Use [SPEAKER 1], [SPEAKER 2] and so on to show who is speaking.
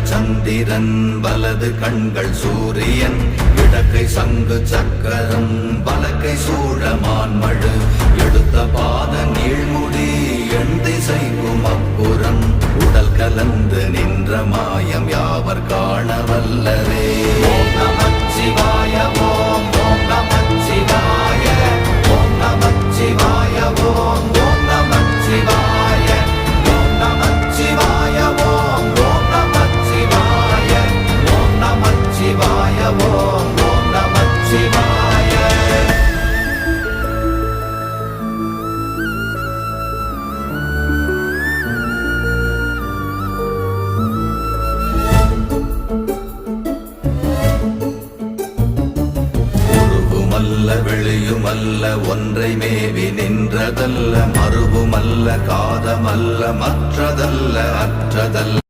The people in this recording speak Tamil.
[SPEAKER 1] இடங்கள் சந்திரன் வலது கண்கள் சூரியன் இடக்கை சங்கு சக்கரம் வலக்கை சூழமான்மழு எடுத்த பாத நீழ்முடி எண் திசைக்கும் அப்புறம் உடல் கலந்து நின்ற மாயம் யாவர் காண வல்லரே. ஓம் நமச்சிவாய ஓம் ஓம் நமச்சிவாய ஓம் நமச்சிவாய ஓம் ஓம் நமச்சிவாய ஓம் நமச்சிவாய ஓம் ஓம் நமச்சிவாய ஓம் நமச்சிவாய ஓம் ஓம் நமச்சிவாய. வெளியுமல்ல ஒன்றை மேவி நின்றதல்ல மறுவுமல்ல காதமல்ல மற்றதல்ல அற்றதல்ல